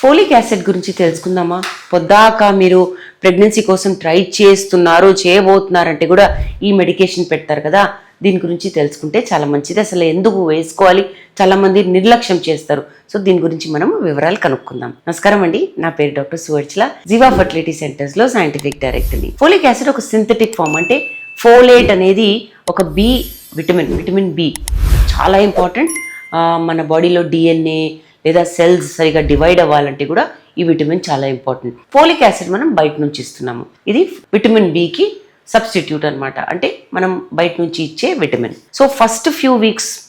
Folic acid గురించి తెలుసుకుందామా? పొద్దాక మీరు ప్రెగ్నెన్సీ కోసం ట్రై చేయబోతున్నారంటే కూడా ఈ మెడికేషన్ పెడతారు కదా, దీని గురించి తెలుసుకుంటే చాలా మంచిది. అసలు ఎందుకు వేసుకోవాలి, చాలా మంది నిర్లక్ష్యం చేస్తారు. సో దీని గురించి మనం వివరాలు కనుక్కుందాం. నమస్కారం అండి, నా పేరు డాక్టర్ సువర్చల, జీవా ఫర్టిలిటీ సెంటర్స్ లో సైంటిఫిక్ డైరెక్టర్ని. ఫోలిక్ యాసిడ్ ఒక సింథటిక్ ఫామ్, అంటే ఫోలేట్ అనేది ఒక బి విటమిన్ బి చాలా ఇంపార్టెంట్. మన బాడీలో డిఎన్ఏ లేదా సెల్స్ సరిగా డివైడ్ అవ్వాలంటే కూడా ఈ విటమిన్ చాలా ఇంపార్టెంట్. ఫోలిక్ యాసిడ్ మనం బయట నుంచి ఇస్తున్నాము, ఇది విటమిన్ బికి సబ్స్టిట్యూట్ అనమాట, అంటే మనం బయట నుంచి ఇచ్చే vitamin. So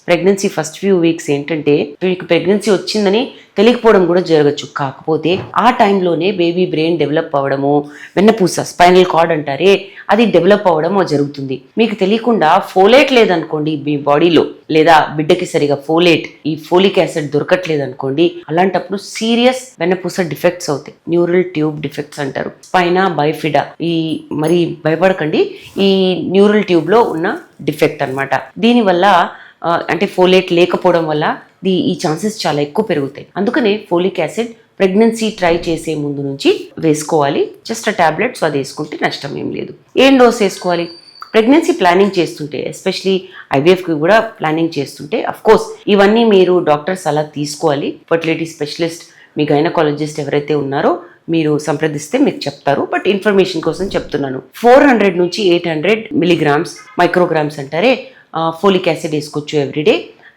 pregnancy first few weeks ఏంటంటే మీకు ప్రెగ్నెన్సీ వచ్చిందని తెలియకపోవడం కూడా జరగచ్చు. కాకపోతే ఆ టైంలోనే బేబీ బ్రెయిన్ డెవలప్ అవ్వడము, వెన్నపూస స్పైనల్ కార్డ్ అంటారే, అది డెవలప్ అవ్వడం జరుగుతుంది. మీకు తెలియకుండా ఫోలేట్ లేదనుకోండి మీ బాడీలో, లేదా బిడ్డకి సరిగా ఈ ఫోలిక్ యాసిడ్ దొరకట్లేదు అనుకోండి, అలాంటప్పుడు సీరియస్ వెన్నపూస డిఫెక్ట్స్ అవుతాయి. న్యూరల్ ట్యూబ్ డిఫెక్ట్స్ అంటారు, స్పైనా బైఫిడా. మరి భయపడకండి, ఈ న్యూరల్ ట్యూబ్ లో ఉన్న డిఫెక్ట్ అన్నమాట. దీనివల్ల అంటే ఫోలేట్ లేకపోవడం వల్ల ఈ ఛాన్సెస్ చాలా ఎక్కువ పెరుగుతాయి. అందుకనే ఫోలిక్ యాసిడ్ ప్రెగ్నెన్సీ ట్రై చేసే ముందు నుంచి వేసుకోవాలి. జస్ట్ టాబ్లెట్స్ అది వేసుకుంటే నష్టం ఏం లేదు. ఏం డోస్ వేసుకోవాలి? ప్రెగ్నెన్సీ ప్లానింగ్ చేస్తుంటే, ఎస్పెషలీ ఐవీఎఫ్కి కూడా ప్లానింగ్ చేస్తుంటే అఫ్కోర్స్ ఇవన్నీ మీరు డాక్టర్ సలహా తీసుకోవాలి. ఫర్టిలిటీ స్పెషలిస్ట్, మీ గైనకాలజిస్ట్ ఎవరైతే ఉన్నారో మీరు సంప్రదిస్తే మీకు చెప్తారు. బట్ ఇన్ఫర్మేషన్ కోసం చెప్తున్నాను. 400 నుంచి 800 మిలీగ్రామ్స్ మైక్రోగ్రామ్స్ అంటారే ఫోలిక్ యాసిడ్ వేసుకోవచ్చు everyday.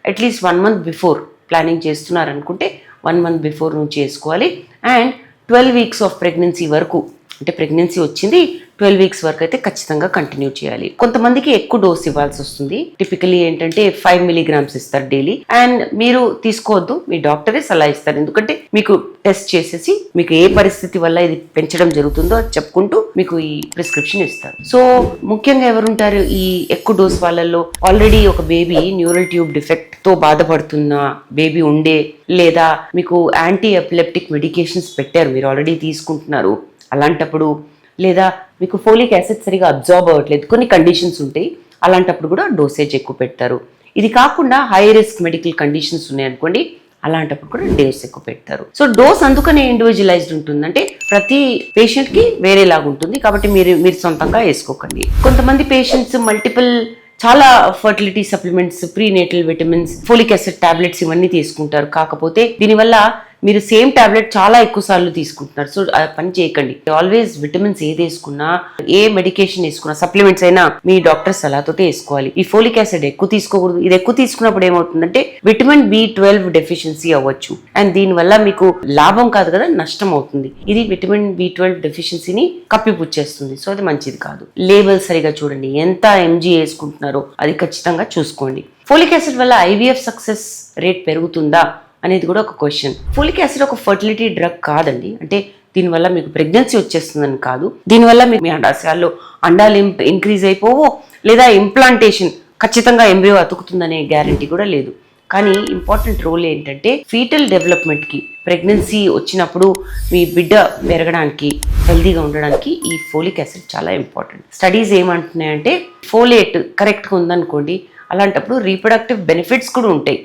At least 1 month before planning చేస్తున్నారనుకుంటే 1 month బిఫోర్ నుంచి వేసుకోవాలి. అండ్ 12 weeks ఆఫ్ ప్రెగ్నెన్సీ వరకు, అంటే ప్రెగ్నెన్సీ వచ్చింది 12 weeks వరకు అయితే ఖచ్చితంగా కంటిన్యూ చేయాలి. కొంతమందికి ఎక్కువ డోస్ ఇవ్వాల్సి వస్తుంది. టిపికలీ ఏంటంటే 5 milligrams ఇస్తారు డైలీ. అండ్ మీరు తీసుకోవద్దు, మీ డాక్టరే సలహా ఇస్తారు. ఎందుకంటే మీకు టెస్ట్ చేసేసి మీకు ఏ పరిస్థితి వల్ల ఇది పెంచడం జరుగుతుందో అది చెప్పుకుంటూ మీకు ఈ ప్రిస్క్రిప్షన్ ఇస్తారు. సో ముఖ్యంగా ఎవరుంటారు ఈ ఎక్కువ డోస్ వాళ్ళల్లో? ఆల్రెడీ ఒక బేబీ న్యూరల్ ట్యూబ్ డిఫెక్ట్ తో బాధపడుతున్న బేబీ ఉండే, లేదా మీకు యాంటీ ఎపిలెప్టిక్ మెడికేషన్స్ పెట్టారు, మీరు ఆల్రెడీ తీసుకుంటున్నారు, అలాంటప్పుడు, లేదా మీకు ఫోలిక్ యాసిడ్ సరిగా అబ్జార్బ్ అవ్వట్లేదు, కొన్ని కండిషన్స్ ఉంటాయి, అలాంటప్పుడు కూడా డోసేజ్ ఎక్కువ పెడతారు. ఇది కాకుండా హై రిస్క్ మెడికల్ కండిషన్స్ ఉన్నాయనుకోండి, అలాంటప్పుడు కూడా డోస్ ఎక్కువ పెడతారు. సో డోస్ అందుకనే ఇండివిజువలైజ్డ్ ఉంటుంది, అంటే ప్రతి పేషెంట్ కి వేరేలాగా ఉంటుంది. కాబట్టి మీరు సొంతంగా వేసుకోకండి. కొంతమంది పేషెంట్స్ చాలా fertility supplements, prenatal vitamins, folic acid tablets ఇవన్నీ తీసుకుంటారు. కాకపోతే దీనివల్ల మీరు సేమ్ టాబ్లెట్ చాలా ఎక్కువ సార్లు తీసుకుంటున్నారు. సో పని చేయకండి. ఆల్వేస్ విటమిన్స్ ఏది వేసుకున్నా, ఏ మెడికేషన్ వేసుకున్నా, సప్లిమెంట్స్ అయినా మీ డాక్టర్ సలహాతో వేసుకోవాలి. ఈ ఫోలిక్ యాసిడ్ ఎక్కువ తీసుకోకూడదు. ఇది ఎక్కువ తీసుకున్నప్పుడు ఏమవుతుందంటే విటమిన్ B12 డెఫిషియన్సీ అవ్వచ్చు. అండ్ దీనివల్ల మీకు లాభం కాదు కదా, నష్టం అవుతుంది. ఇది విటమిన్ B12 డెఫిషియన్సీని కప్పిపుచ్చేస్తుంది. సో అది మంచిది కాదు. లేబుల్ సరిగా చూడండి, ఎంత ఎంజీ వేసుకుంటున్నారో అది ఖచ్చితంగా చూసుకోండి. ఫోలిక్ యాసిడ్ వల్ల ఐవీఎఫ్ సక్సెస్ రేట్ పెరుగుతుందా అనేది కూడా ఒక క్వశ్చన్. ఫోలిక్ యాసిడ్ ఒక ఫర్టిలిటీ డ్రగ్ కాదండి. అంటే దీనివల్ల మీకు ప్రెగ్నెన్సీ వచ్చేస్తుందని కాదు. దీనివల్ల మీ అండాశయాల్లో అండాలు ఇంక్రీజ్ అయిపోవో, లేదా ఇంప్లాంటేషన్ ఖచ్చితంగా ఎంబ్రియో అతుకుతుందనే గ్యారంటీ కూడా లేదు. కానీ ఇంపార్టెంట్ రోల్ ఏంటంటే ఫీటల్ డెవలప్మెంట్కి, ప్రెగ్నెన్సీ వచ్చినప్పుడు మీ బిడ్డ పెరగడానికి, హెల్దీగా ఉండడానికి ఈ ఫోలిక్ యాసిడ్ చాలా ఇంపార్టెంట్. స్టడీస్ ఏమంటున్నాయంటే ఫోలేట్ కరెక్ట్గా ఉందనుకోండి, అలాంటప్పుడు రీప్రొడక్టివ్ బెనిఫిట్స్ కూడా ఉంటాయి,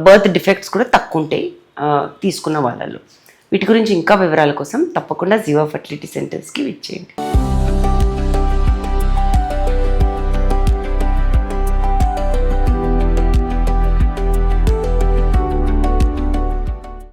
బర్త్ డిఫెక్ట్స్ కూడా తక్కువ ఉంటాయి తీసుకున్న వాళ్ళలో. వీటి గురించి ఇంకా వివరాల కోసం తప్పకుండా జీవా ఫర్టిలిటీ సెంటర్స్కి విచ్చేయండి.